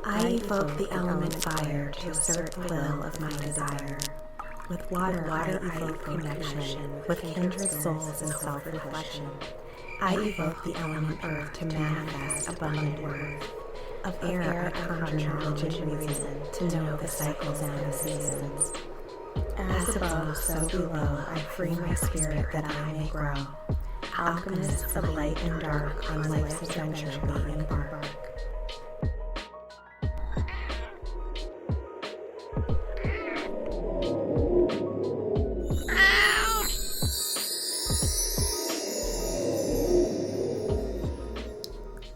I evoke the element fire to assert the will of my desire. With water I evoke connection with kindred souls and self-reflection. I evoke the element earth to manifest abundant worth. Of air I conjure knowledge and reason to know the cycles and the seasons. As above, so below, I free my spirit that I may grow. Alchemists of light and dark on life's adventure we embark.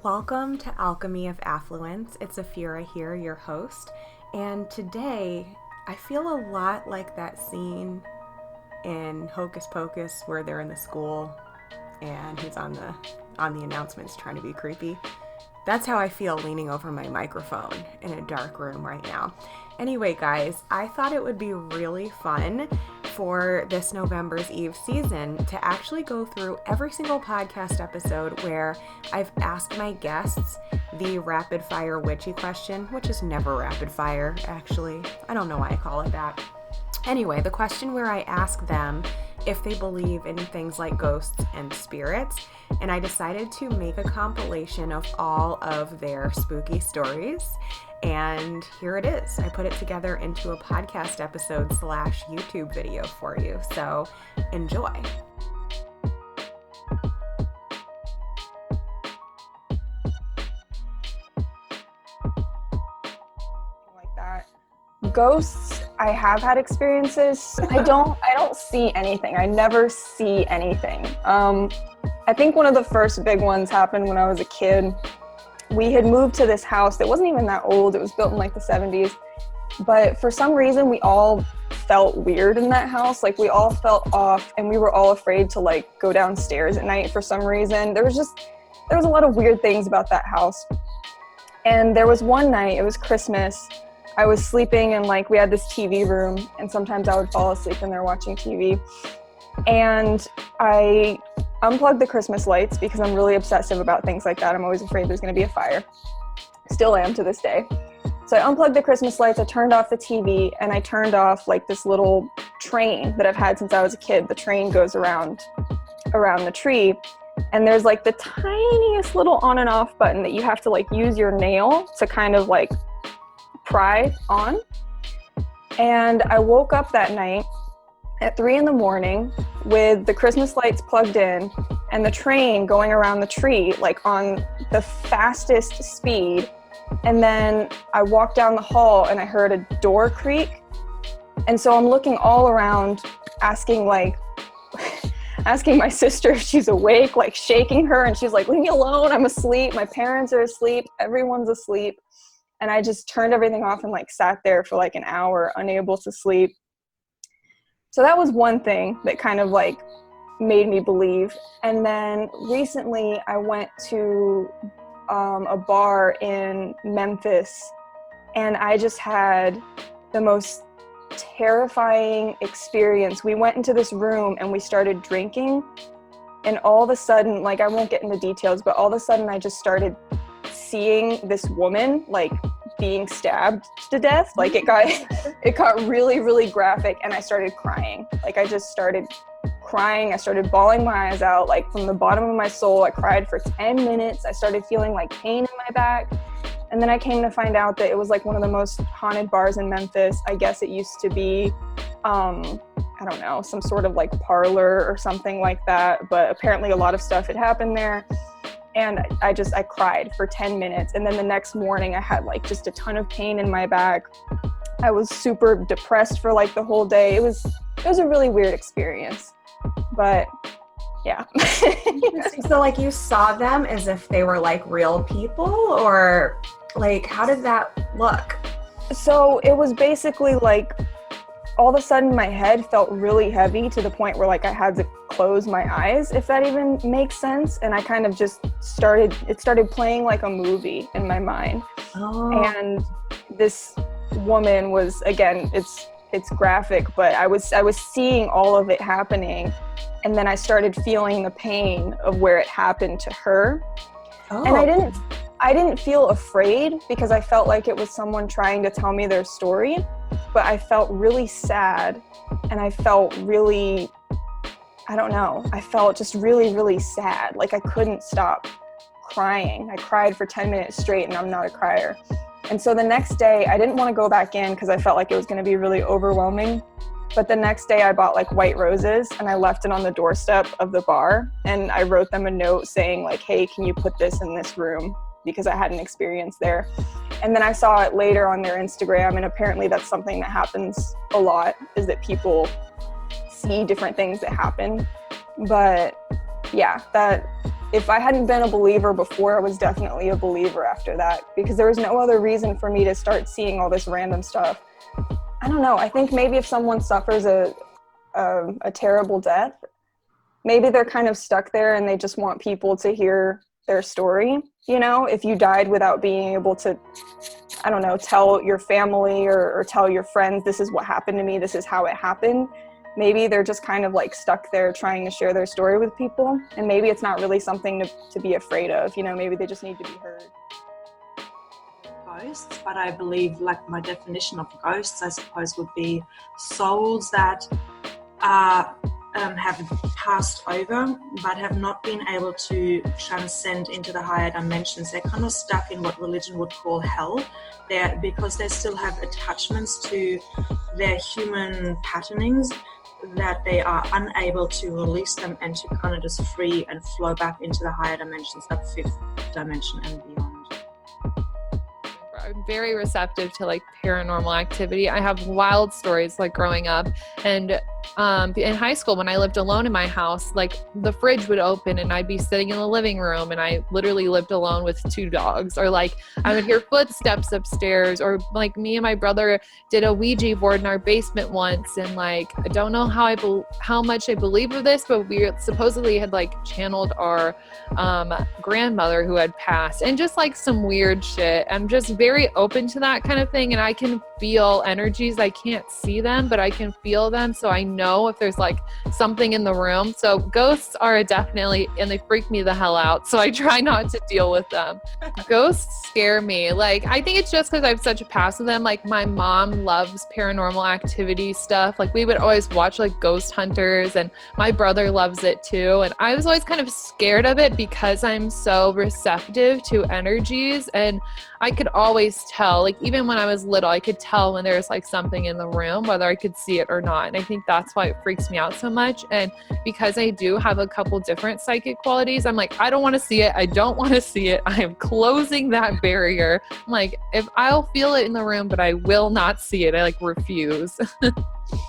Welcome to Alchemy of Affluence. It's Afira here, your host, and today I feel a lot like that scene in Hocus Pocus where they're in the school and he's on the announcements trying to be creepy. That's how I feel leaning over my microphone in a dark room right now. Anyway, guys, I thought it would be really fun for this November's Eve season to actually go through every single podcast episode where I've asked my guests the rapid fire witchy question, which is never rapid fire, actually. I don't know why I call it that. Anyway, the question where I ask them if they believe in things like ghosts and spirits, and I decided to make a compilation of all of their spooky stories, and here it is. I put it together into a podcast episode / YouTube video for you, so enjoy. Like that. Ghosts, I have had experiences. I don't see anything. I never see anything. I think one of the first big ones happened when I was a kid. We had moved to this house that wasn't even that old. It was built in like the 70s. But for some reason, we all felt weird in that house. Like we all felt off and we were all afraid to like go downstairs at night for some reason. There was a lot of weird things about that house. And there was one night, it was Christmas. I was sleeping and like we had this TV room and sometimes I would fall asleep in there watching TV. And I unplugged the Christmas lights because I'm really obsessive about things like that. I'm always afraid there's going to be a fire. Still am to this day. So I unplugged the Christmas lights, I turned off the TV, and I turned off like this little train that I've had since I was a kid. The train goes around the tree, and there's like the tiniest little on and off button that you have to like use your nail to kind of like pry on. And I woke up that night at 3 a.m. with the Christmas lights plugged in and the train going around the tree like on the fastest speed. And then I walked down the hall and I heard a door creak. And so I'm looking all around asking my sister if she's awake, like shaking her, and she's like, leave me alone, I'm asleep. My parents are asleep, everyone's asleep. And I just turned everything off and like sat there for like an hour, unable to sleep. So that was one thing that kind of like made me believe. And then recently I went to a bar in Memphis and I just had the most terrifying experience. We went into this room and we started drinking, and all of a sudden, like I won't get into details, but all of a sudden I just started seeing this woman like being stabbed to death. Like it got really, really graphic, and I started crying. Like I just started crying. I started bawling my eyes out, like from the bottom of my soul. I cried for 10 minutes. I started feeling like pain in my back. And then I came to find out that it was like one of the most haunted bars in Memphis. I guess it used to be, I don't know, some sort of like parlor or something like that. But apparently a lot of stuff had happened there. And I cried for 10 minutes. And then the next morning I had like just a ton of pain in my back. I was super depressed for like the whole day. It was a really weird experience, but yeah. So like you saw them as if they were like real people, or like how did that look? So it was basically like all of a sudden my head felt really heavy to the point where like I had to close my eyes, if that even makes sense. And I kind of just started playing like a movie in my mind. Oh. And this woman was, again, it's graphic, but I was seeing all of it happening. And then I started feeling the pain of where it happened to her. Oh. And I didn't feel afraid because I felt like it was someone trying to tell me their story, but I felt really sad, and I felt really, I don't know, I felt just really, really sad. Like I couldn't stop crying. I cried for 10 minutes straight, and I'm not a crier. And so the next day, I didn't want to go back in because I felt like it was going to be really overwhelming. But the next day I bought like white roses, and I left it on the doorstep of the bar, and I wrote them a note saying like, hey, can you put this in this room? Because I had an experience there. And then I saw it later on their Instagram, and apparently that's something that happens a lot, is that people see different things that happen. But yeah, that if I hadn't been a believer before, I was definitely a believer after that, because there was no other reason for me to start seeing all this random stuff. I don't know. I think maybe if someone suffers a terrible death, maybe they're kind of stuck there and they just want people to hear their story. You know, if you died without being able to, I don't know, tell your family or tell your friends, this is what happened to me, this is how it happened. Maybe they're just kind of like stuck there trying to share their story with people. And maybe it's not really something to be afraid of. You know, maybe they just need to be heard. Ghosts, but I believe like my definition of ghosts, I suppose, would be souls that have passed over but have not been able to transcend into the higher dimensions. They're kind of stuck in what religion would call hell. Because they still have attachments to their human patternings, that they are unable to release them and to kind of just free and flow back into the higher dimensions, that fifth dimension and beyond. I'm very receptive to like paranormal activity. I have wild stories like growing up, and in high school when I lived alone in my house, like the fridge would open and I'd be sitting in the living room, and I literally lived alone with 2 dogs, or like I would hear footsteps upstairs, or like me and my brother did a Ouija board in our basement once, and like I don't know how much I believe of this, but we supposedly had like channeled our grandmother who had passed, and just like some weird shit. I'm just very open to that kind of thing, and I can feel energies. I can't see them, but I can feel them, so I know if there's like something in the room. So ghosts are definitely, and they freak me the hell out, so I try not to deal with them. Ghosts scare me. Like I think it's just because I have such a past with them. Like my mom loves paranormal activity stuff. Like we would always watch like Ghost Hunters, and my brother loves it too, and I was always kind of scared of it because I'm so receptive to energies, and I could always tell, like even when I was little, I could tell when there's like something in the room, whether I could see it or not. And I think that's why it freaks me out so much. And because I do have a couple different psychic qualities, I'm like, I don't want to see it. I don't want to see it. I am closing that barrier. I'm like, if I'll feel it in the room, but I will not see it. I like refuse.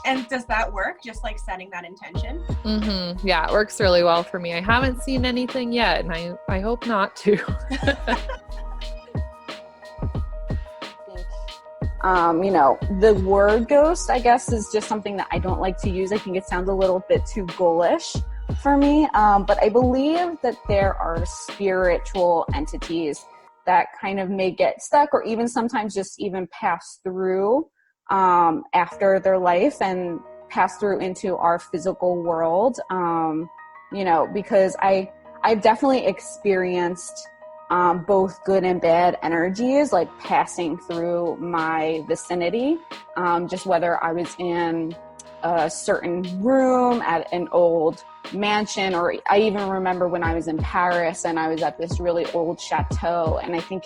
And does that work? Just like setting that intention? Mm-hmm. Yeah, it works really well for me. I haven't seen anything yet, and I hope not to. You know, the word ghost, I guess, is just something that I don't like to use. I think it sounds a little bit too ghoulish for me. But I believe that there are spiritual entities that kind of may get stuck, or even sometimes just even pass through after their life and pass through into our physical world. You know, because I've definitely experienced both good and bad energies like passing through my vicinity, just whether I was in a certain room at an old mansion, or I even remember when I was in Paris and I was at this really old chateau, and I think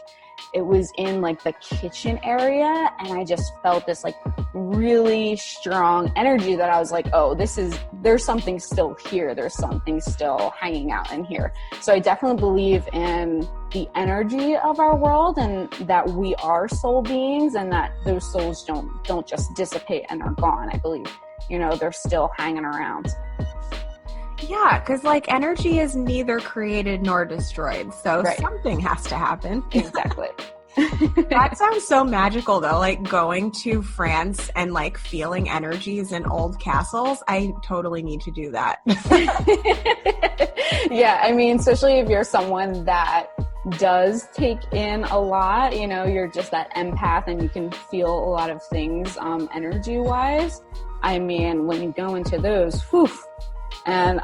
it was in like the kitchen area, and I just felt this like really strong energy that I was like, oh, there's something still here. There's something still hanging out in here. So I definitely believe in the energy of our world, and that we are soul beings, and that those souls don't just dissipate and are gone. I believe, you know, they're still hanging around. Yeah, because like energy is neither created nor destroyed, so Right. Something has to happen. Exactly. That sounds so magical though, like going to France and like feeling energies in old castles. I totally need to do that. Yeah, I mean, especially if you're someone that does take in a lot, you know, you're just that empath and you can feel a lot of things energy wise. I mean, when you go into those, whew, and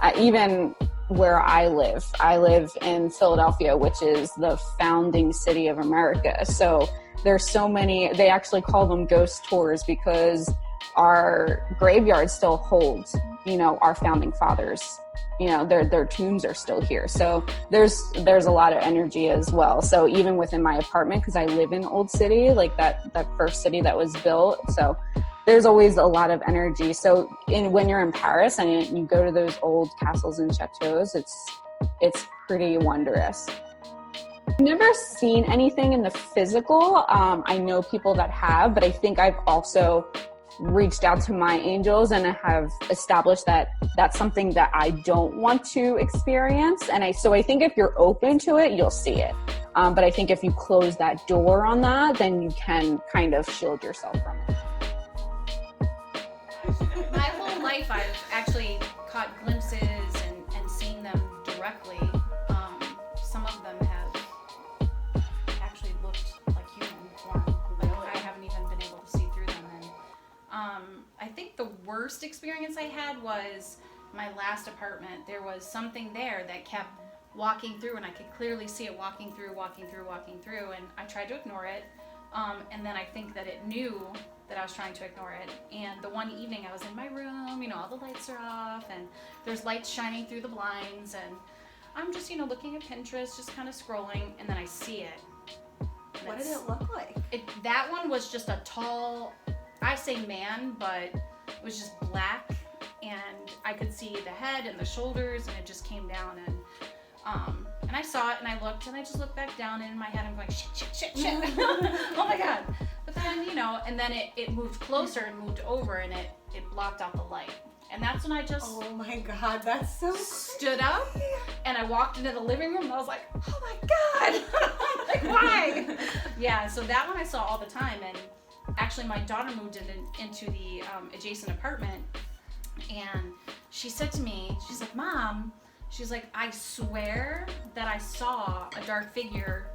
where I live. I live in Philadelphia, which is the founding city of America. So there's so many, they actually call them ghost tours because our graveyard still holds, our founding fathers. Their tombs are still here. So there's a lot of energy as well. So even within my apartment, because I live in Old City, like that first city that was built. So there's always a lot of energy. So when you're in Paris and you go to those old castles and chateaus, it's pretty wondrous. I've never seen anything in the physical. I know people that have, but I think I've also reached out to my angels and have established that that's something that I don't want to experience. And so I think if you're open to it, you'll see it. But I think if you close that door on that, then you can kind of shield yourself from it. My whole life I've actually caught glimpses and seen them directly. Some of them have actually looked like human form. Like I haven't even been able to see through them. And I think the worst experience I had was my last apartment. There was something there that kept walking through, and I could clearly see it walking through, and I tried to ignore it. And then I think that it knew that I was trying to ignore it. And the one evening I was in my room, all the lights are off and there's lights shining through the blinds, and I'm just, looking at Pinterest, just kind of scrolling, and then I see it. What did it look like? That one was just a tall, I say man, but it was just black, and I could see the head and the shoulders, and it just came down, and I saw it, and I looked, and I just looked back down, and in my head I'm going, shit. Oh my God. But then, and then it moved closer and moved over, and it blocked out the light. And that's when I just Oh my God, that's so stood up, and I walked into the living room, and I was like, oh my God. I'm like, why? Yeah, so that one I saw all the time, and actually my daughter moved into the adjacent apartment, and she said to me, she's like, Mom, she's like, I swear that I saw a dark figure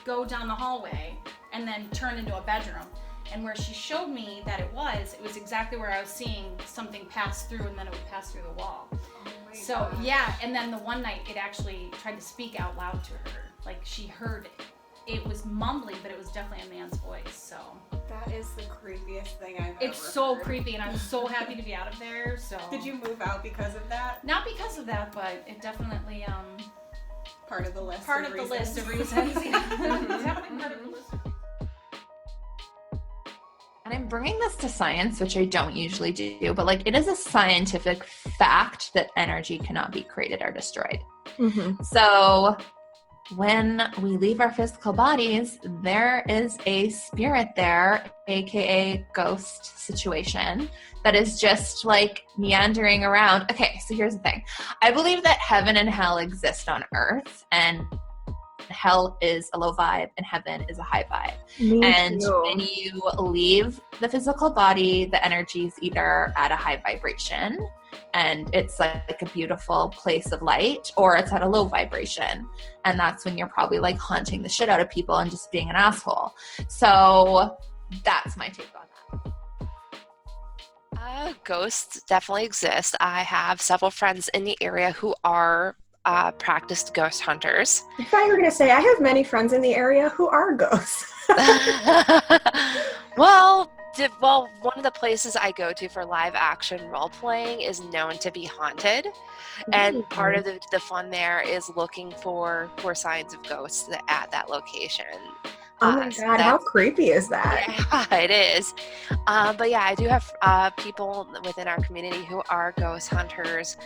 go down the hallway and then turn into a bedroom. And where she showed me that it was exactly where I was seeing something pass through, and then it would pass through the wall. Oh my So God. yeah, and then the one night it actually tried to speak out loud to her. Like she heard it. It was mumbling, but it was definitely a man's voice. So That is the creepiest thing I've ever it's so heard. creepy, and I'm so happy to be out of there. So Did you move out because of that? Not because of that, but it definitely Part of the list part of of the reasons. list of reasons. Yeah. Definitely part of the list of reasons. And I'm bringing this to science, which I don't usually do, but it is a scientific fact that energy cannot be created or destroyed. Mm-hmm. So when we leave our physical bodies, there is a spirit there, aka ghost situation, that is just meandering around. Okay, so here's the thing. I believe that heaven and hell exist on earth, and hell is a low vibe and heaven is a high vibe. And when you leave the physical body, the energy is either at a high vibration and it's like a beautiful place of light, or it's at a low vibration. And that's when you're probably haunting the shit out of people and just being an asshole. So that's my take on that. Ghosts definitely exist. I have several friends in the area who are practiced ghost hunters. I thought you were going to say, I have many friends in the area who are ghosts. Well, one of the places I go to for live action role playing is known to be haunted, and part of the fun there is looking for signs of ghosts at that location. Oh my God, how creepy is that? Yeah, it is. But yeah, I do have people within our community who are ghost hunters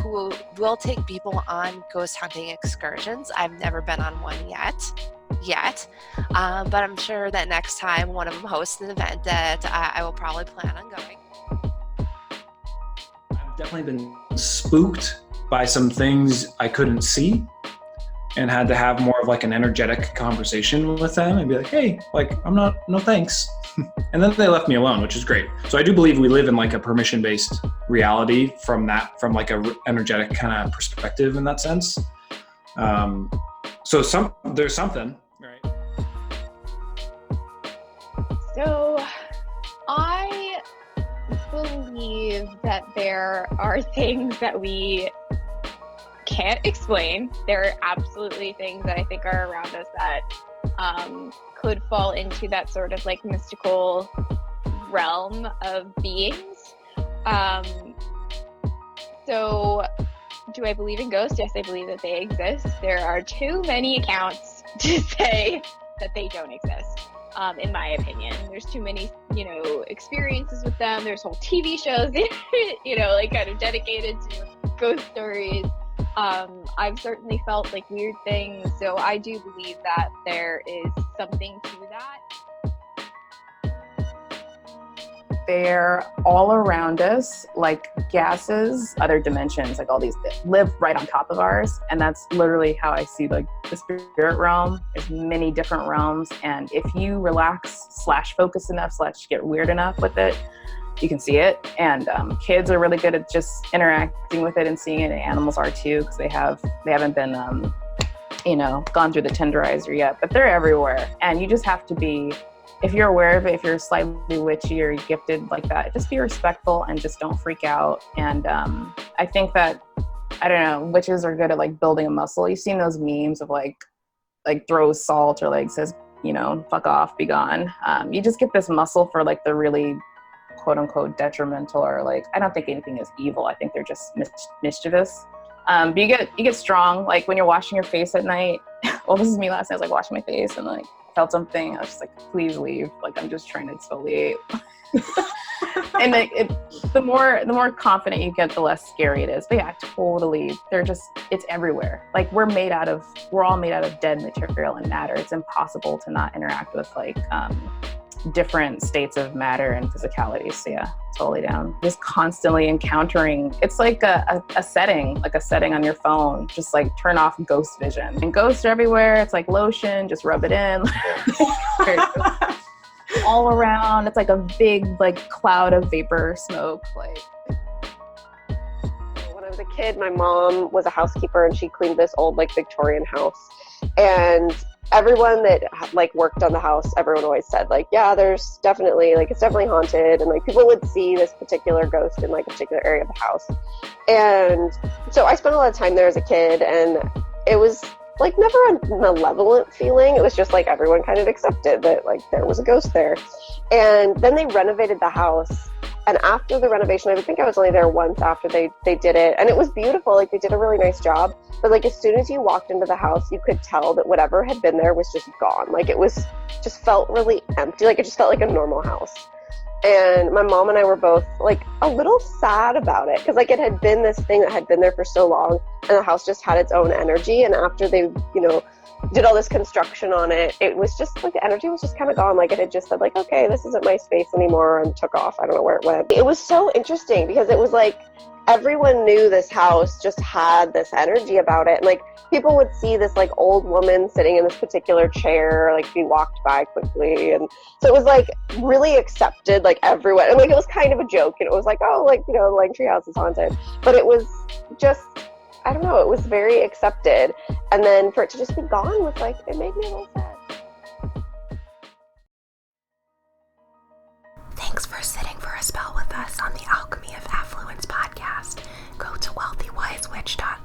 who will take people on ghost hunting excursions. I've never been on one yet. But I'm sure that next time one of them hosts an event that I will probably plan on going. I've definitely been spooked by some things I couldn't see, and had to have more of an energetic conversation with them and be like, hey, no thanks. And then they left me alone, which is great. So I do believe we live in a permission-based reality from a energetic kind of perspective in that sense. So there's something, right? So I believe that there are things that we can't explain. There are absolutely things that I think are around us that could fall into that sort of like mystical realm of beings. So do I believe in ghosts? Yes, I believe that they exist. There are too many accounts to say that they don't exist, in my opinion. There's too many, experiences with them. There's whole TV shows, like kind of dedicated to ghost stories. I've certainly felt like weird things, so I do believe that there is something to that. They're all around us, like gases, other dimensions, like all these that live right on top of ours. And that's literally how I see like the spirit realm. There's many different realms. And if you relax / focus enough / get weird enough with it, you can see it. And kids are really good at just interacting with it and seeing it. And animals are too, because they haven't been, gone through the tenderizer yet, but they're everywhere. And you just have to be, if you're aware of it, if you're slightly witchy or gifted like that, just be respectful and just don't freak out. And I think that, I don't know, witches are good at like building a muscle. You've seen those memes of like throws salt or like says, fuck off, be gone. You just get this muscle for like the really quote unquote detrimental, or like, I don't think anything is evil. I think they're just mischievous. But you get strong, like when you're washing your face at night. Well, this is me last night. I was like washing my face and like felt something. I was just like, please leave. Like, I'm just trying to exfoliate. And the more confident you get, the less scary it is. But yeah, totally. It's everywhere. Like we're all made out of dead material and matter. It's impossible to not interact with like different states of matter and physicality. So yeah, totally down. Just constantly encountering, it's like a setting on your phone. Just like turn off ghost vision. And ghosts are everywhere. It's like lotion, just rub it in. All around. It's like a big like cloud of vapor smoke. Like when I was a kid, my mom was a housekeeper and she cleaned this old like Victorian house. And everyone that like worked on the house, everyone always said like, yeah, there's definitely like, it's definitely haunted. And like people would see this particular ghost in like a particular area of the house. And so I spent a lot of time there as a kid, and it was like never a malevolent feeling. It was just like everyone kind of accepted that like there was a ghost there. And then they renovated the house. And after the renovation, I think I was only there once after they did it. And it was beautiful. Like they did a really nice job. But like as soon as you walked into the house, you could tell that whatever had been there was just gone. Like it was just felt really empty. Like it just felt like a normal house. And my mom and I were both like a little sad about it, because like it had been this thing that had been there for so long, and the house just had its own energy. And after they, did all this construction on it, it was just like the energy was just kind of gone. Like it had just said like, okay, this isn't my space anymore, and took off. I don't know where it went. It was so interesting because it was like everyone knew this house just had this energy about it. And like people would see this like old woman sitting in this particular chair, like be walked by quickly. And so it was like really accepted, like everyone. And like it was kind of a joke. And it was like, oh, like, the Langtree house is haunted. But it was just, I don't know, it was very accepted. And then for it to just be gone was like, it made me a little sad. Thanks for sitting for a spell with us on the Alchemy of Affluence podcast. Go to wealthywisewitch.com